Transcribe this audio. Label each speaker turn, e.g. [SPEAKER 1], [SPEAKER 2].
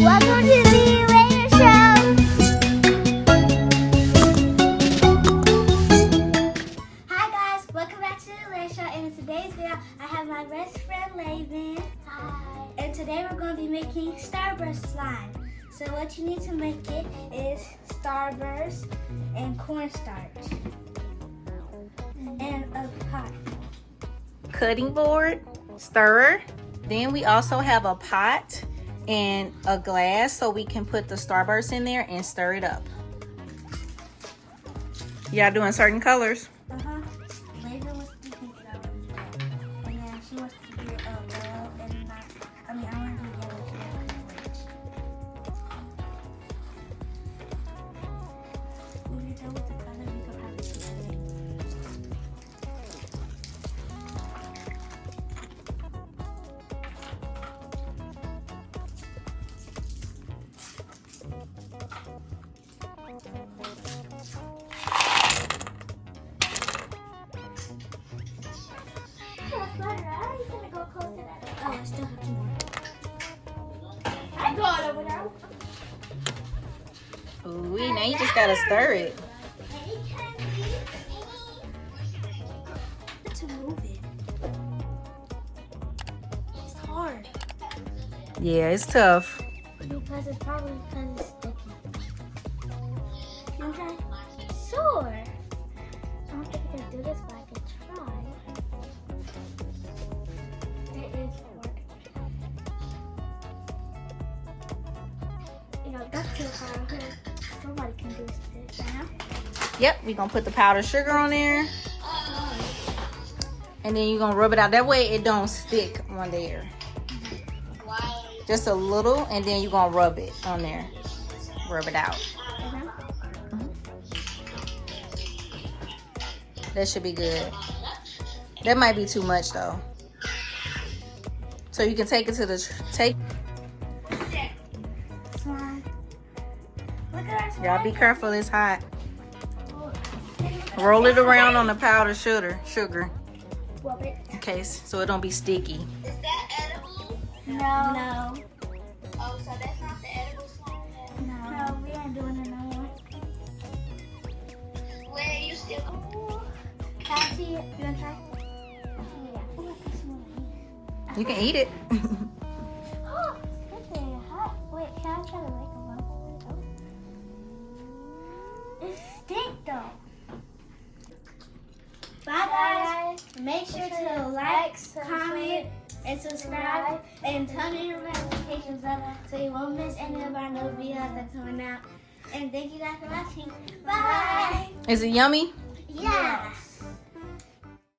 [SPEAKER 1] Welcome to the Later Show. Hi guys, welcome back to the Later Show. And in today's video, I have my best friend Laven. Hi. And today we're going to be making Starburst slime. So what you need to make it is Starburst and cornstarch and a pot.
[SPEAKER 2] Cutting board, stirrer. Then we also have a pot and a glass so we can put the Starburst in there and stir it up. Y'all doing certain colors?
[SPEAKER 1] Uh-huh. Later was thinking orange. And then she wants to do yellow and not, I want to do yellow too. When you're done with the color, you can have it together. Oh, I still have two more. I got it over there.
[SPEAKER 2] Ooh, now you just gotta stir it.
[SPEAKER 1] To move it. It's hard.
[SPEAKER 2] Yeah, it's tough.
[SPEAKER 1] Because it's probably because it's sticky. You want to try? Sure. I don't think I can do this, but I can try. It is hard. You know, that's too hard. Somebody can do this, you know?
[SPEAKER 2] Yep, we're gonna put the powdered sugar on there. And then you're gonna rub it out. That way it don't stick on there. Just a little, and then you're gonna rub it on there. Rub it out. That should be good. That might be too much though. So you can take it to the Y'all be careful, it's hot. Roll it around on the powdered sugar. In case so it don't be sticky.
[SPEAKER 3] Is that edible?
[SPEAKER 1] No.
[SPEAKER 3] Oh, so that's not the edible slime?
[SPEAKER 1] No, we ain't doing it no more.
[SPEAKER 3] Where are you still?
[SPEAKER 1] Can I see it? You want to try? Yeah. Oh, I can smell it.
[SPEAKER 2] You can eat it.
[SPEAKER 1] Oh, it's good thing. Hot. Wait, can I try to make a one? It stinks though. Bye guys. Make sure to like, comment, and subscribe, and turn on your notifications up so you won't miss any of our new videos that are coming out. And thank you guys for watching. Bye.
[SPEAKER 2] Is it yummy?
[SPEAKER 1] Yeah.